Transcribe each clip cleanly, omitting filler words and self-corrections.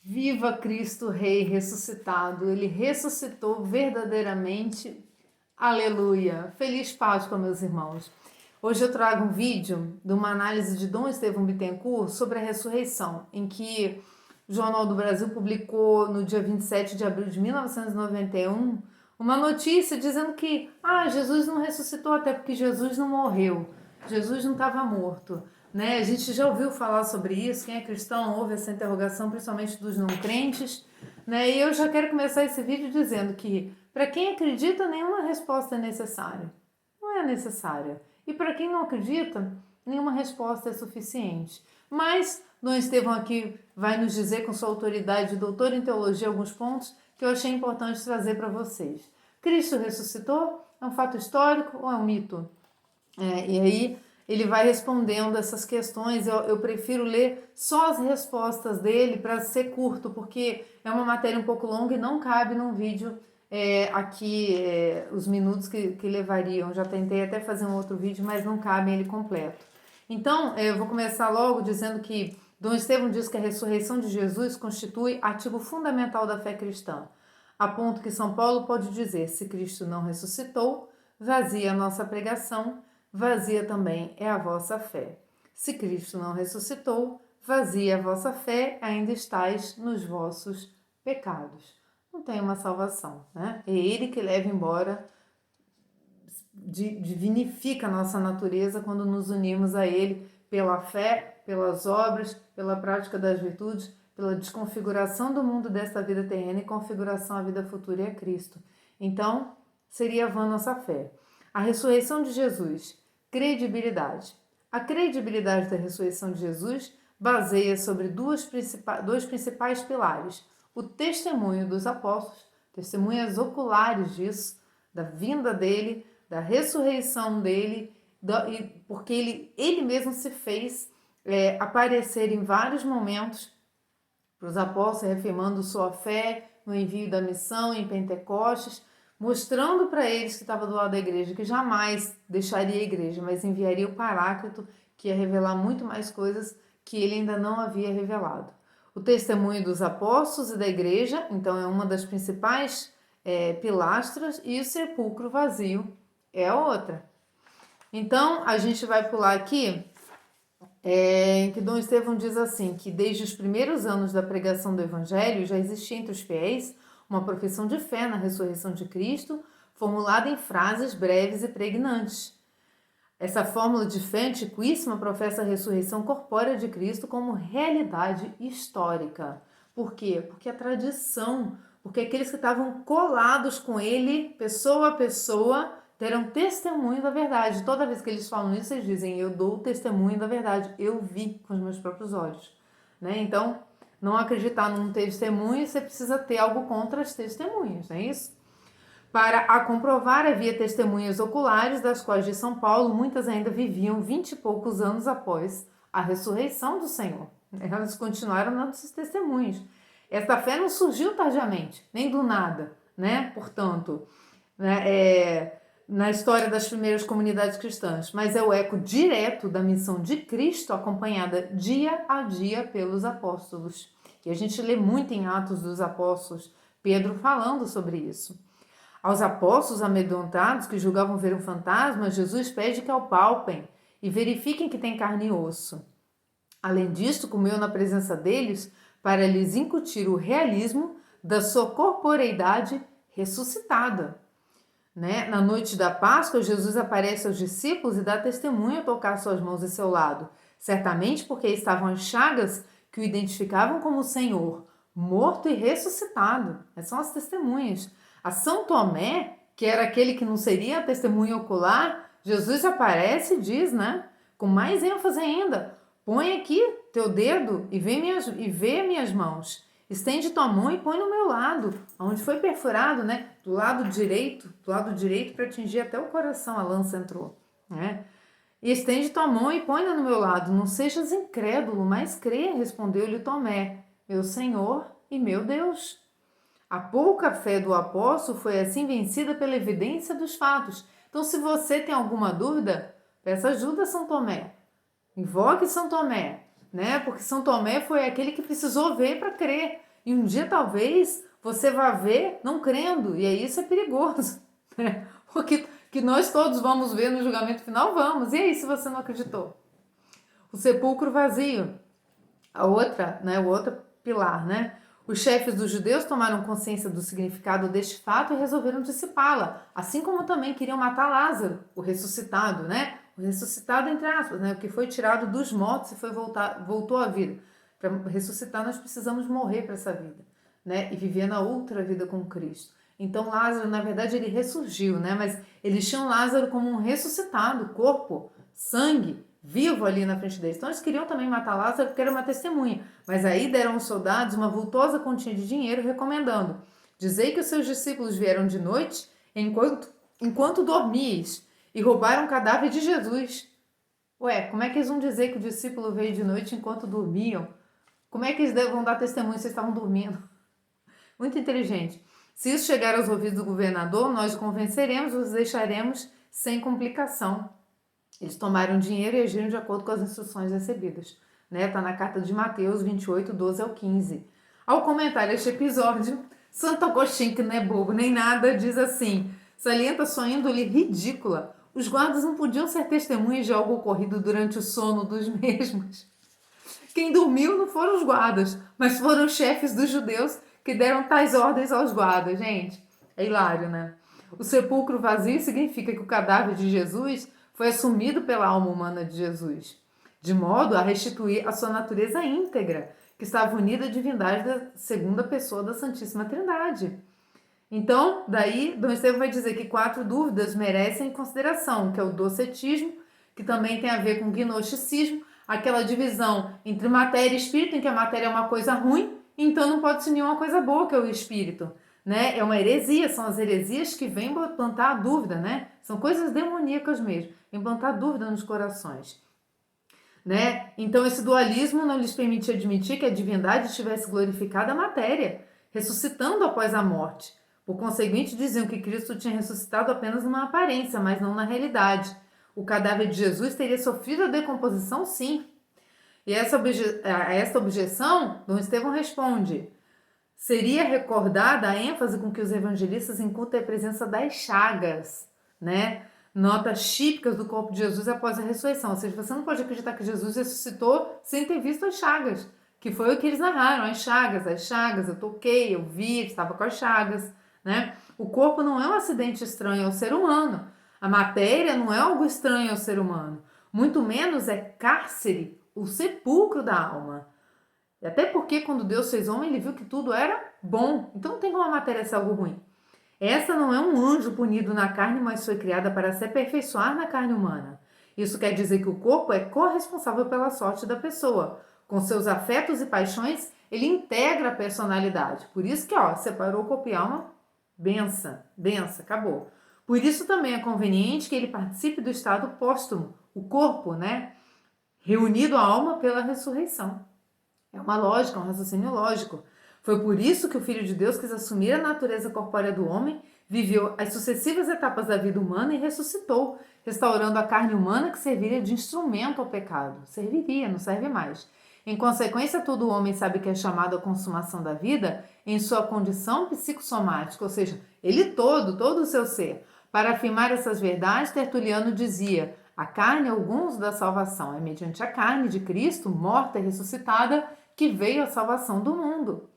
Viva Cristo Rei ressuscitado, ele ressuscitou verdadeiramente. Aleluia! Feliz Páscoa, meus irmãos. Hoje eu trago um vídeo de uma análise de Dom Estevão Bittencourt sobre a ressurreição, em que o Jornal do Brasil publicou no dia 27 de abril de 1991 uma notícia dizendo que Jesus não ressuscitou até porque Jesus não morreu, Jesus não estava morto. Né? A gente já ouviu falar sobre isso, quem é cristão ouve essa interrogação, principalmente dos não crentes. Né? E eu já quero começar esse vídeo dizendo que, para quem acredita, nenhuma resposta é necessária. Não é necessária. E para quem não acredita, nenhuma resposta é suficiente. Mas Dom Estevão aqui vai nos dizer, com sua autoridade de doutor em teologia, alguns pontos que eu achei importante trazer para vocês. Cristo ressuscitou? É um fato histórico ou é um mito? E aí ele vai respondendo essas questões. Eu prefiro ler só as respostas dele para ser curto, porque é uma matéria um pouco longa e não cabe num vídeo os minutos que levariam. Já tentei até fazer um outro vídeo, mas não cabe ele completo. Então, eu vou começar logo dizendo que Dom Estevão diz que a ressurreição de Jesus constitui artigo fundamental da fé cristã, a ponto que São Paulo pode dizer: se Cristo não ressuscitou, vazia a nossa pregação, vazia também é a vossa fé. Se Cristo não ressuscitou, vazia a vossa fé, ainda estáis nos vossos pecados. Não tem uma salvação, né? É Ele que leva embora, divinifica a nossa natureza quando nos unimos a Ele pela fé, pelas obras, pela prática das virtudes, pela desconfiguração do mundo desta vida terrena e configuração à vida futura e a Cristo. Então, seria vã nossa fé. A ressurreição de Jesus. Credibilidade. A credibilidade da ressurreição de Jesus baseia sobre dois principais pilares: o testemunho dos apóstolos, testemunhas oculares disso, da vinda dele, da ressurreição dele, porque ele mesmo se fez aparecer em vários momentos para os apóstolos, reafirmando sua fé no envio da missão em Pentecostes, mostrando para eles que estava do lado da igreja, que jamais deixaria a igreja, mas enviaria o Paráclito, que ia revelar muito mais coisas que ele ainda não havia revelado. O testemunho dos apóstolos e da igreja, então, é uma das principais pilastras, e o sepulcro vazio é a outra. Então, a gente vai pular aqui, em que Dom Estevão diz assim, que desde os primeiros anos da pregação do Evangelho já existia entre os fiéis uma profissão de fé na ressurreição de Cristo, formulada em frases breves e pregnantes. Essa fórmula de fé antiquíssima professa a ressurreição corpórea de Cristo como realidade histórica. Por quê? Porque a tradição, porque aqueles que estavam colados com ele, pessoa a pessoa, terão testemunho da verdade. Toda vez que eles falam isso, eles dizem: eu dou testemunho da verdade, eu vi com os meus próprios olhos. Né? Então, não acreditar num testemunho, você precisa ter algo contra as testemunhas, não é isso? Para a comprovar, havia testemunhas oculares, das quais de São Paulo muitas ainda viviam 20 e poucos anos após a ressurreição do Senhor. Elas continuaram dando esses testemunhos. Esta fé não surgiu tardiamente, nem do nada, né? Portanto, na história das primeiras comunidades cristãs, mas é o eco direto da missão de Cristo, acompanhada dia a dia pelos apóstolos. E a gente lê muito em Atos dos Apóstolos, Pedro falando sobre isso. Aos apóstolos amedrontados que julgavam ver um fantasma, Jesus pede que o palpem e verifiquem que tem carne e osso. Além disto, comeu na presença deles para lhes incutir o realismo da sua corporeidade ressuscitada. Né? Na noite da Páscoa, Jesus aparece aos discípulos e dá testemunho a tocar suas mãos e seu lado, certamente porque estavam as chagas que o identificavam como o Senhor, morto e ressuscitado. Essas são as testemunhas. A São Tomé, que era aquele que não seria testemunho ocular, Jesus aparece e diz, né, com mais ênfase ainda: põe aqui teu dedo e vê minhas mãos. Estende tua mão e põe no meu lado, onde foi perfurado, né? Do lado direito para atingir até o coração a lança entrou, né? E estende tua mão e põe-na no meu lado. Não sejas incrédulo, mas crê, respondeu-lhe Tomé, meu Senhor e meu Deus. A pouca fé do apóstolo foi assim vencida pela evidência dos fatos. Então, se você tem alguma dúvida, peça ajuda a São Tomé. Invoque São Tomé, né? Porque São Tomé foi aquele que precisou ver para crer. E um dia talvez você vá ver não crendo, e aí isso é perigoso, né? Porque que nós todos vamos ver no julgamento final, vamos. E aí se você não acreditou? O sepulcro vazio, a outra, né, o outro pilar, né? Os chefes dos judeus tomaram consciência do significado deste fato e resolveram dissipá-la, assim como também queriam matar Lázaro, o ressuscitado, né? O ressuscitado entre aspas, né? O que foi tirado dos mortos e voltou à vida. Para ressuscitar nós precisamos morrer para essa vida, né? E viver na outra vida com Cristo. Então Lázaro, na verdade, ele ressurgiu, né? Mas eles tinham Lázaro como um ressuscitado, corpo, sangue, vivo ali na frente deles. Então eles queriam também matar Lázaro porque era uma testemunha. Mas aí deram aos soldados uma vultosa quantia de dinheiro recomendando: dizei que os seus discípulos vieram de noite enquanto dormíeis e roubaram o cadáver de Jesus. Ué, como é que eles vão dizer que o discípulo veio de noite enquanto dormiam? Como é que eles vão dar testemunho se estavam dormindo? Muito inteligente. Se isso chegar aos ouvidos do governador, nós o convenceremos e os deixaremos sem complicação. Eles tomaram dinheiro e agiram de acordo com as instruções recebidas. Está na carta de Mateus 28, 12 ao 15. Ao comentar este episódio, Santo Agostinho, que não é bobo nem nada, diz assim: salienta sua índole ridícula. Os guardas não podiam ser testemunhas de algo ocorrido durante o sono dos mesmos. Quem dormiu não foram os guardas, mas foram os chefes dos judeus que deram tais ordens aos guardas. Gente, é hilário, né? O sepulcro vazio significa que o cadáver de Jesus foi assumido pela alma humana de Jesus, de modo a restituir a sua natureza íntegra, que estava unida à divindade da segunda pessoa da Santíssima Trindade. Então, daí, Dom Estevão vai dizer que 4 dúvidas merecem consideração, que é o docetismo, que também tem a ver com o gnosticismo, aquela divisão entre matéria e espírito, em que a matéria é uma coisa ruim, então não pode ser nenhuma coisa boa, que é o espírito. Né? É uma heresia, são as heresias que vêm plantar a dúvida, né? São coisas demoníacas mesmo, vêm plantar dúvida nos corações. Né? Então esse dualismo não lhes permitia admitir que a divindade tivesse glorificado a matéria, ressuscitando após a morte. Por conseguinte, diziam que Cristo tinha ressuscitado apenas numa aparência, mas não na realidade. O cadáver de Jesus teria sofrido a decomposição, sim. E a esta objeção, Dom Estevão responde: seria recordada a ênfase com que os evangelistas incutem a presença das chagas, né? Notas típicas do corpo de Jesus após a ressurreição. Ou seja, você não pode acreditar que Jesus ressuscitou sem ter visto as chagas, que foi o que eles narraram, as chagas, eu toquei, eu vi, estava com as chagas, né? O corpo não é um acidente estranho ao ser humano. A matéria não é algo estranho ao ser humano. Muito menos é cárcere, o sepulcro da alma. E até porque quando Deus fez homem, ele viu que tudo era bom. Então não tem como a matéria ser algo ruim. Essa não é um anjo punido na carne, mas foi criada para se aperfeiçoar na carne humana. Isso quer dizer que o corpo é corresponsável pela sorte da pessoa. Com seus afetos e paixões, ele integra a personalidade. Por isso que, separou o corpo e alma, benção, acabou. Por isso também é conveniente que ele participe do estado póstumo, o corpo, né? Reunido à alma pela ressurreição. É uma lógica, um raciocínio lógico. Foi por isso que o Filho de Deus quis assumir a natureza corpórea do homem, viveu as sucessivas etapas da vida humana e ressuscitou, restaurando a carne humana que serviria de instrumento ao pecado. Serviria, não serve mais. Em consequência, todo homem sabe que é chamado à consumação da vida em sua condição psicossomática, ou seja, ele todo o seu ser. Para afirmar essas verdades, Tertuliano dizia: a carne é o gonzo da salvação, é mediante a carne de Cristo, morta e ressuscitada, que veio a salvação do mundo.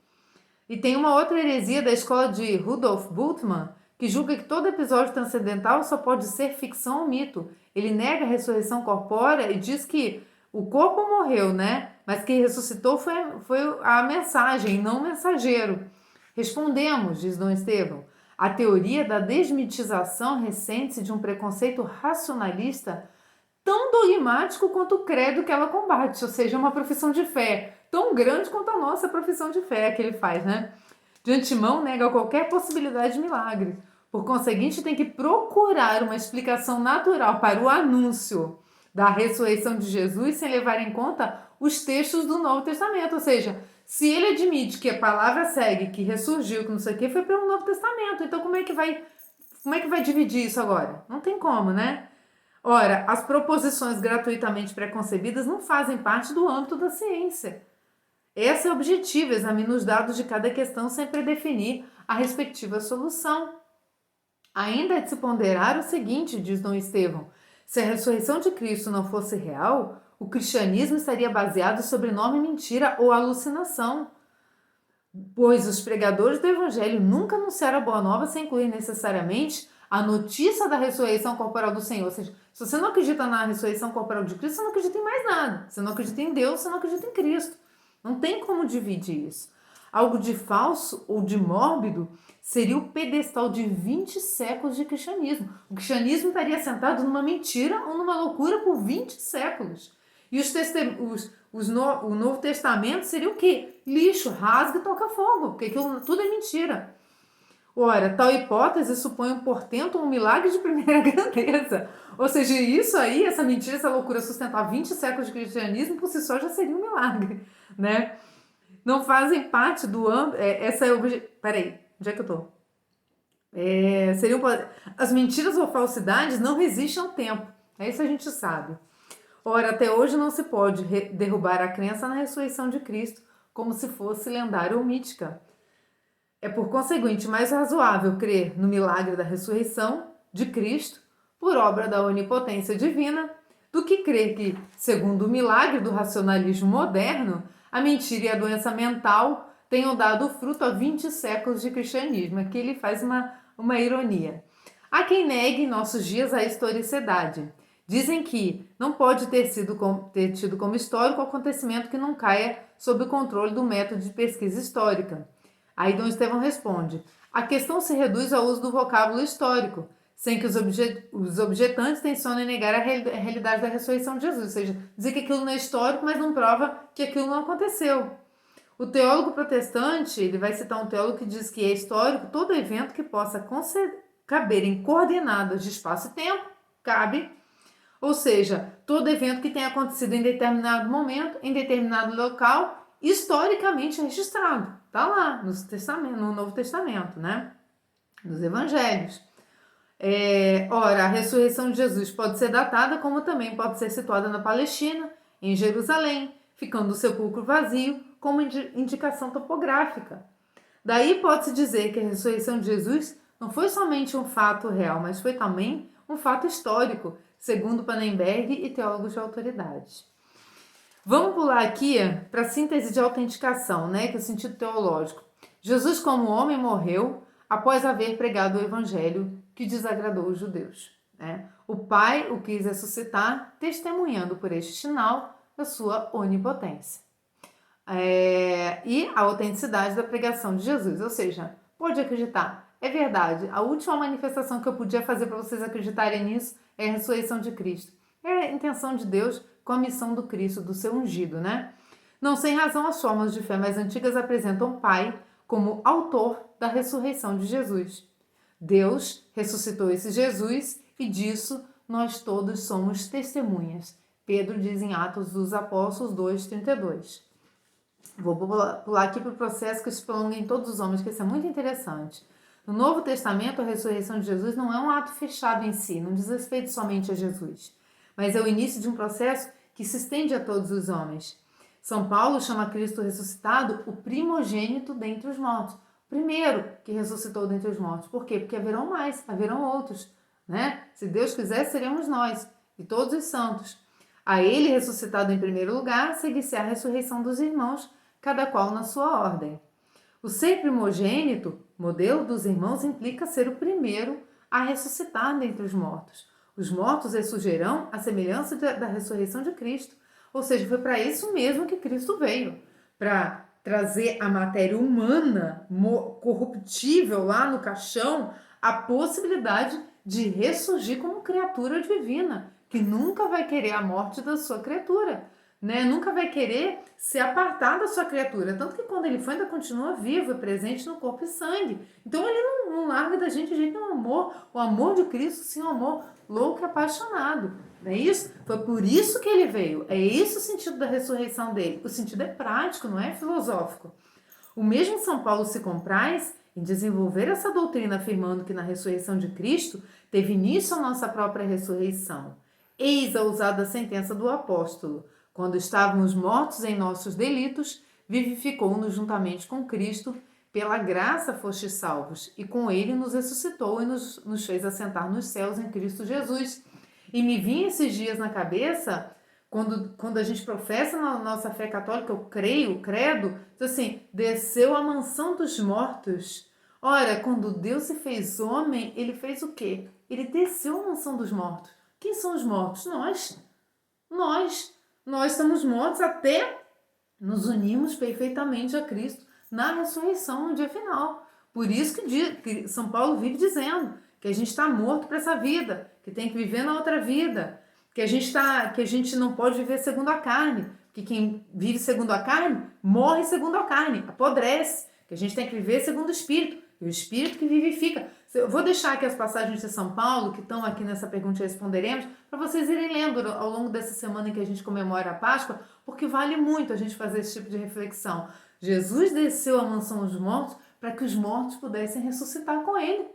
E tem uma outra heresia da escola de Rudolf Bultmann, que julga que todo episódio transcendental só pode ser ficção ou mito. Ele nega a ressurreição corpórea e diz que o corpo morreu, né? Mas quem ressuscitou foi a mensagem, não o mensageiro. Respondemos, diz Dom Estevão, a teoria da desmitização recente de um preconceito racionalista tão dogmático quanto o credo que ela combate, ou seja, uma profissão de fé tão grande quanto a nossa profissão de fé que ele faz, né? De antemão, nega qualquer possibilidade de milagre. Por conseguinte, tem que procurar uma explicação natural para o anúncio da ressurreição de Jesus sem levar em conta os textos do Novo Testamento. Ou seja, se ele admite que a palavra segue, que ressurgiu, que não sei o que, foi pelo Novo Testamento. Então, como é que vai dividir isso agora? Não tem como, né? Ora, as proposições gratuitamente preconcebidas não fazem parte do âmbito da ciência. Esse é o objetivo, examina os dados de cada questão sem predefinir a respectiva solução. Ainda é de se ponderar o seguinte, diz Dom Estevão: se a ressurreição de Cristo não fosse real, o cristianismo estaria baseado sobre enorme mentira ou alucinação, pois os pregadores do evangelho nunca anunciaram a boa nova sem incluir necessariamente a notícia da ressurreição corporal do Senhor. Ou seja, se você não acredita na ressurreição corporal de Cristo, você não acredita em mais nada. Você não acredita em Deus, você não acredita em Cristo. Não tem como dividir isso. Algo de falso ou de mórbido seria o pedestal de 20 séculos de cristianismo. O cristianismo estaria sentado numa mentira ou numa loucura por 20 séculos. E o Novo Testamento seria o quê? Lixo, rasga e toca fogo, porque aquilo tudo é mentira. Ora, tal hipótese supõe um portento ou um milagre de primeira grandeza. Ou seja, isso aí, essa mentira, essa loucura sustentar 20 séculos de cristianismo, por si só já seria um milagre, né? Não fazem parte do âmbito... Peraí, onde é que eu tô? As mentiras ou falsidades não resistem ao tempo. Isso a gente sabe. Ora, até hoje não se pode derrubar a crença na ressurreição de Cristo como se fosse lendária ou mítica. É, por conseguinte, mais razoável crer no milagre da ressurreição de Cristo por obra da onipotência divina do que crer que, segundo o milagre do racionalismo moderno, a mentira e a doença mental tenham dado fruto a 20 séculos de cristianismo. Aqui ele faz uma ironia. Há quem negue em nossos dias a historicidade. Dizem que não pode ter tido como histórico acontecimento que não caia sob o controle do método de pesquisa histórica. Aí Dom Estevão responde: a questão se reduz ao uso do vocábulo histórico, sem que os objetantes tensionem negar a realidade da ressurreição de Jesus, ou seja, dizer que aquilo não é histórico, mas não prova que aquilo não aconteceu. O teólogo protestante, ele vai citar um teólogo que diz que é histórico todo evento que possa caber em coordenadas de espaço e tempo, cabe. Ou seja, todo evento que tenha acontecido em determinado momento, em determinado local, historicamente registrado. Está lá no Novo Testamento, né? Nos Evangelhos. Ora, a ressurreição de Jesus pode ser datada, como também pode ser situada na Palestina, em Jerusalém, ficando o sepulcro vazio como indicação topográfica. Daí pode-se dizer que a ressurreição de Jesus não foi somente um fato real, mas foi também um fato histórico, segundo Pannenberg e teólogos de autoridade. Vamos pular aqui para a síntese de autenticação, né, que é o sentido teológico. Jesus, como homem, morreu após haver pregado o evangelho que desagradou os judeus, né? O Pai o quis ressuscitar, testemunhando por este sinal da sua onipotência. E a autenticidade da pregação de Jesus, ou seja, pode acreditar, é verdade, a última manifestação que eu podia fazer para vocês acreditarem nisso é a ressurreição de Cristo. É a intenção de Deus com a missão do Cristo, do seu ungido, né? Não sem razão, as formas de fé mais antigas apresentam o Pai como autor da ressurreição de Jesus. Deus ressuscitou esse Jesus e disso nós todos somos testemunhas. Pedro diz em Atos dos Apóstolos 2,32. Vou pular aqui para o processo que se prolonga em todos os homens, que isso é muito interessante. No Novo Testamento, a ressurreição de Jesus não é um ato fechado em si, não diz respeito somente a Jesus, mas é o início de um processo que se estende a todos os homens. São Paulo chama Cristo ressuscitado o primogênito dentre os mortos. O primeiro que ressuscitou dentre os mortos. Por quê? Porque haverão mais, haverão outros, né? Se Deus quiser, seremos nós e todos os santos. A ele ressuscitado em primeiro lugar, seguir-se a ressurreição dos irmãos, cada qual na sua ordem. O ser primogênito, modelo dos irmãos, implica ser o primeiro a ressuscitar dentre os mortos. Os mortos ressurgirão à semelhança da ressurreição de Cristo. Ou seja, foi para isso mesmo que Cristo veio. Para trazer a matéria humana, corruptível lá no caixão, a possibilidade de ressurgir como criatura divina, que nunca vai querer a morte da sua criatura, né? Nunca vai querer se apartar da sua criatura. Tanto que quando ele foi, ainda continua vivo e presente no corpo e sangue. Então ele não larga da gente de jeito nenhum amor. O amor de Cristo, sim, o amor louco e apaixonado. Não é isso? Foi por isso que ele veio. É esse o sentido da ressurreição dele. O sentido é prático, não é filosófico. O mesmo São Paulo se compraz em desenvolver essa doutrina, afirmando que na ressurreição de Cristo teve início a nossa própria ressurreição. Eis a ousada sentença do apóstolo: quando estávamos mortos em nossos delitos, vivificou-nos juntamente com Cristo, pela graça fostes salvos, e com ele nos ressuscitou e nos fez assentar nos céus em Cristo Jesus. E me vinha esses dias na cabeça, quando a gente professa na nossa fé católica, eu creio, o credo, diz assim, desceu à mansão dos mortos. Ora, quando Deus se fez homem, ele fez o quê? Ele desceu à mansão dos mortos. Quem são os mortos? Nós. Nós estamos mortos até nos unirmos perfeitamente a Cristo na ressurreição no dia final. Por isso que São Paulo vive dizendo que a gente está morto para essa vida, que tem que viver na outra vida, que a gente não pode viver segundo a carne, que quem vive segundo a carne morre segundo a carne, apodrece, que a gente tem que viver segundo o Espírito, e o Espírito que vivifica. Eu vou deixar aqui as passagens de São Paulo, que estão aqui nessa pergunta e responderemos, para vocês irem lendo ao longo dessa semana em que a gente comemora a Páscoa, porque vale muito a gente fazer esse tipo de reflexão. Jesus desceu à mansão dos mortos para que os mortos pudessem ressuscitar com ele.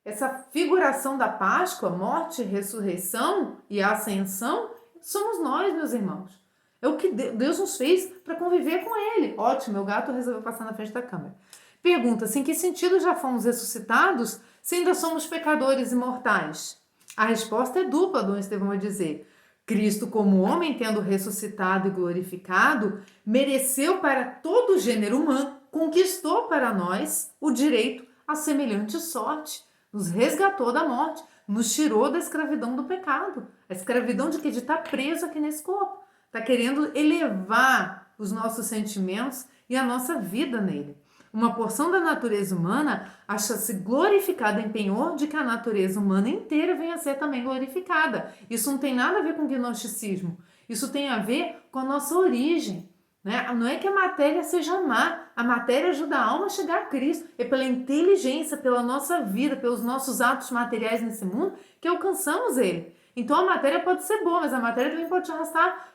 Essa figuração da Páscoa, morte, ressurreição e ascensão, somos nós, meus irmãos. É o que Deus nos fez para conviver com ele. Ótimo, meu gato resolveu passar na frente da câmera. Pergunta-se, em que sentido já fomos ressuscitados se ainda somos pecadores imortais? A resposta é dupla, Dom Estevão vai dizer. Cristo, como homem, tendo ressuscitado e glorificado, mereceu para todo o gênero humano, conquistou para nós o direito a semelhante sorte. Nos resgatou da morte, nos tirou da escravidão do pecado. A escravidão de que? De estar preso aqui nesse corpo. Está querendo elevar os nossos sentimentos e a nossa vida nele. Uma porção da natureza humana acha-se glorificada em penhor de que a natureza humana inteira venha a ser também glorificada. Isso não tem nada a ver com gnosticismo. Isso tem a ver com a nossa origem. Né? Não é que a matéria seja má. A matéria ajuda a alma a chegar a Cristo. É pela inteligência, pela nossa vida, pelos nossos atos materiais nesse mundo que alcançamos ele. Então a matéria pode ser boa, mas a matéria também pode te arrastar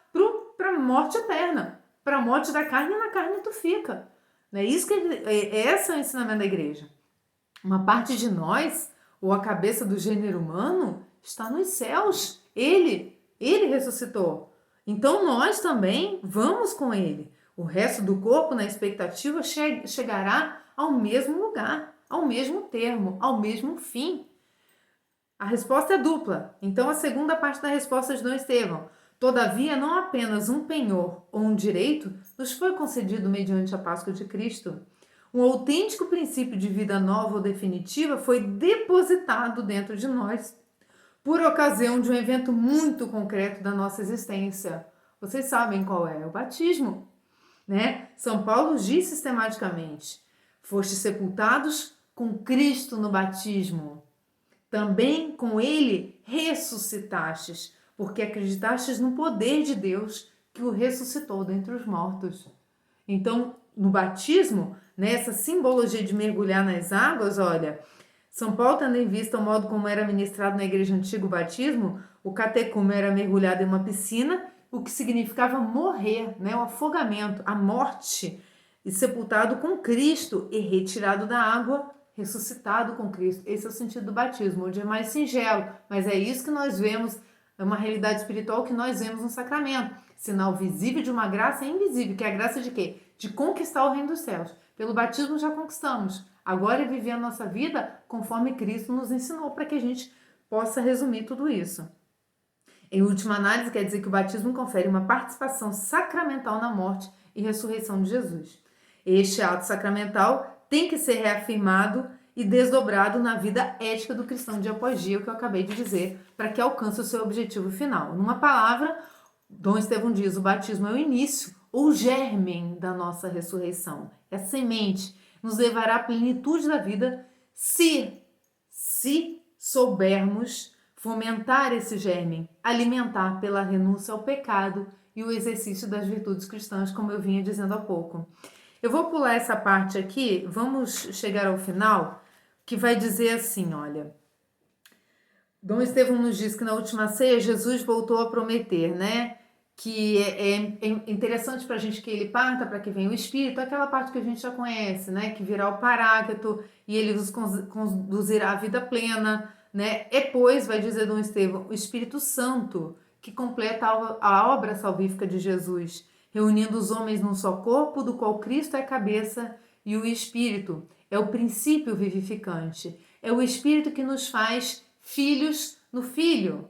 para a morte eterna. Para a morte da carne e na carne tu fica. É isso que esse é o ensinamento da igreja. Uma parte de nós, ou a cabeça do gênero humano, está nos céus. Ele ressuscitou. Então nós também vamos com ele. O resto do corpo, na expectativa, chegará ao mesmo lugar, ao mesmo termo, ao mesmo fim. A resposta é dupla. Então a segunda parte da resposta de Dom Estevão. Todavia, não apenas um penhor ou um direito nos foi concedido mediante a Páscoa de Cristo. Um autêntico princípio de vida nova ou definitiva foi depositado dentro de nós por ocasião de um evento muito concreto da nossa existência. Vocês sabem qual é? O batismo. Né? São Paulo diz sistematicamente: fostes sepultados com Cristo no batismo. Também com ele ressuscitastes, porque acreditastes no poder de Deus que o ressuscitou dentre os mortos. Então, no batismo, nessa simbologia de mergulhar nas águas, olha, São Paulo tendo em vista o modo como era ministrado na igreja antiga o batismo, o catecúmeno era mergulhado em uma piscina, o que significava morrer, né, o afogamento, a morte, e sepultado com Cristo e retirado da água, ressuscitado com Cristo. Esse é o sentido do batismo, onde é mais singelo, mas é isso que nós vemos. É uma realidade espiritual que nós vemos no sacramento. Sinal visível de uma graça invisível, que é a graça de quê? De conquistar o reino dos céus. Pelo batismo já conquistamos. Agora é viver a nossa vida conforme Cristo nos ensinou, para que a gente possa resumir tudo isso. Em última análise, quer dizer que o batismo confere uma participação sacramental na morte e ressurreição de Jesus. Este ato sacramental tem que ser reafirmado e desdobrado na vida ética do cristão dia após dia, o que eu acabei de dizer, para que alcance o seu objetivo final. Numa palavra, Dom Estevão diz, o batismo é o início, ou germen da nossa ressurreição. É a semente, nos levará à plenitude da vida se soubermos fomentar esse germen, alimentar pela renúncia ao pecado e o exercício das virtudes cristãs, como eu vinha dizendo há pouco. Eu vou pular essa parte aqui, vamos chegar ao final, que vai dizer assim, olha, Dom Estevão nos diz que na última ceia Jesus voltou a prometer, né, que é interessante para a gente que ele parta, para que venha o Espírito, aquela parte que a gente já conhece, né, que virá o Paráclito e ele nos conduzirá à vida plena, né, e pois, vai dizer Dom Estevão, o Espírito Santo, que completa a obra salvífica de Jesus, reunindo os homens num só corpo, do qual Cristo é cabeça, e o Espírito é o princípio vivificante. É o Espírito que nos faz filhos no Filho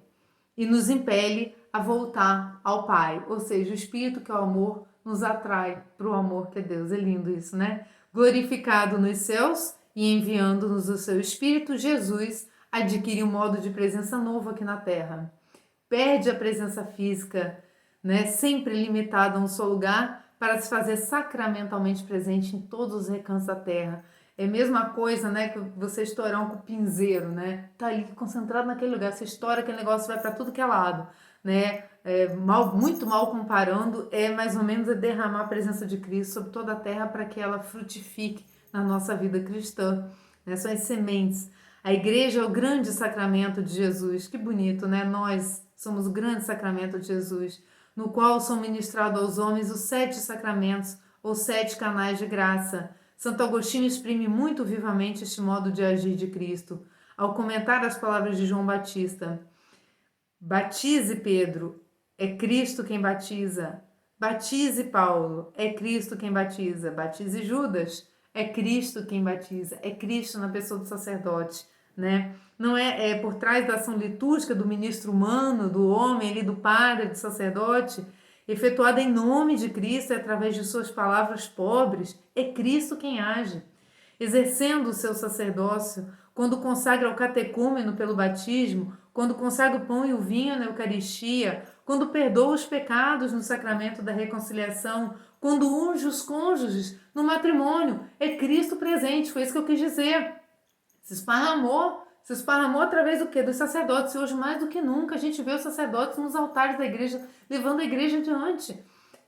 e nos impele a voltar ao Pai. Ou seja, o Espírito, que é o amor, nos atrai para o amor que é Deus. É lindo isso, né? Glorificado nos céus e enviando-nos o seu Espírito, Jesus adquire um modo de presença novo aqui na Terra. Perde a presença física, né, sempre limitada a um só lugar, para se fazer sacramentalmente presente em todos os recantos da terra. É a mesma coisa, né, que você estourar um cupinzeiro, né? Tá ali concentrado naquele lugar, você estoura aquele negócio, vai para tudo que é lado, né? Muito mal comparando, é mais ou menos derramar a presença de Cristo sobre toda a terra para que ela frutifique na nossa vida cristã, né? São as sementes. A igreja é o grande sacramento de Jesus. Que bonito, né? Nós somos o grande sacramento de Jesus, no qual são ministrados aos homens os 7 sacramentos, ou 7 canais de graça. Santo Agostinho exprime muito vivamente este modo de agir de Cristo, ao comentar as palavras de João Batista. Batize Pedro, é Cristo quem batiza. Batize Paulo, é Cristo quem batiza. Batize Judas, é Cristo quem batiza. É Cristo na pessoa do sacerdote, né? Não é por trás da ação litúrgica do ministro humano, do homem ali, do padre, do sacerdote, efetuada em nome de Cristo e através de suas palavras pobres, é Cristo quem age. Exercendo o seu sacerdócio, quando consagra o catecúmeno pelo batismo, quando consagra o pão e o vinho na Eucaristia, quando perdoa os pecados no sacramento da reconciliação, quando unge os cônjuges no matrimônio, é Cristo presente, foi isso que eu quis dizer. Se esparramou através do quê? Dos sacerdotes. E hoje, mais do que nunca, a gente vê os sacerdotes nos altares da igreja, levando a igreja adiante.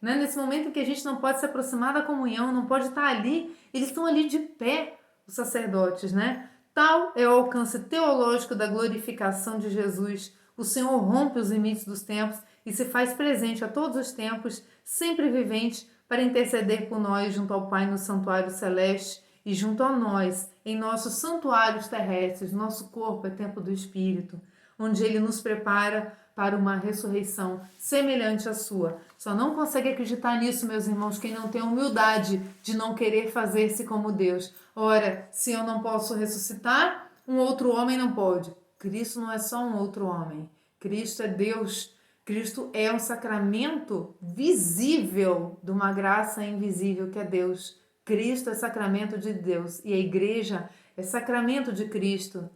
Né? Nesse momento em que a gente não pode se aproximar da comunhão, não pode estar ali, eles estão ali de pé, os sacerdotes, né? Tal é o alcance teológico da glorificação de Jesus. O Senhor rompe os limites dos tempos e se faz presente a todos os tempos, sempre vivente, para interceder por nós junto ao Pai no santuário celeste e junto a nós, em nossos santuários terrestres. Nosso corpo é templo do Espírito, onde Ele nos prepara para uma ressurreição semelhante à sua. Só não consegue acreditar nisso, meus irmãos, quem não tem humildade de não querer fazer-se como Deus. Ora, se eu não posso ressuscitar, um outro homem não pode. Cristo não é só um outro homem. Cristo é Deus. Cristo é um sacramento visível de uma graça invisível que é Deus. Cristo é sacramento de Deus e a igreja é sacramento de Cristo.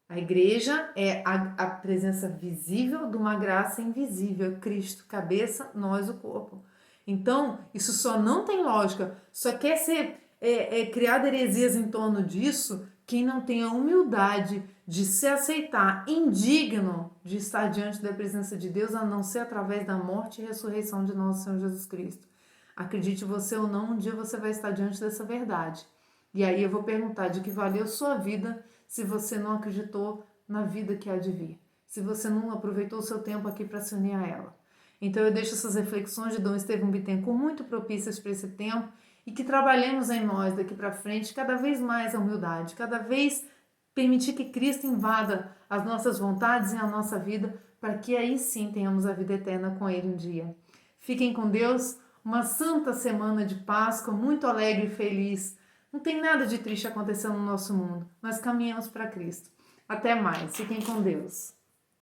A igreja é a presença visível de uma graça invisível. Cristo, cabeça, nós, o corpo. Então, isso só não tem lógica, só quer ser criado heresias em torno disso quem não tem a humildade de se aceitar indigno de estar diante da presença de Deus, a não ser através da morte e ressurreição de nosso Senhor Jesus Cristo. Acredite você ou não, um dia você vai estar diante dessa verdade. E aí eu vou perguntar de que valeu sua vida se você não acreditou na vida que há de vir, se você não aproveitou o seu tempo aqui para se unir a ela. Então eu deixo essas reflexões de Dom Estevão Bittencourt muito propícias para esse tempo e que trabalhemos em nós daqui para frente cada vez mais a humildade, cada vez permitir que Cristo invada as nossas vontades e a nossa vida para que aí sim tenhamos a vida eterna com Ele um dia. Fiquem com Deus, uma santa semana de Páscoa, muito alegre e feliz. Não tem nada de triste acontecendo no nosso mundo. Nós caminhamos para Cristo. Até mais. Fiquem com Deus.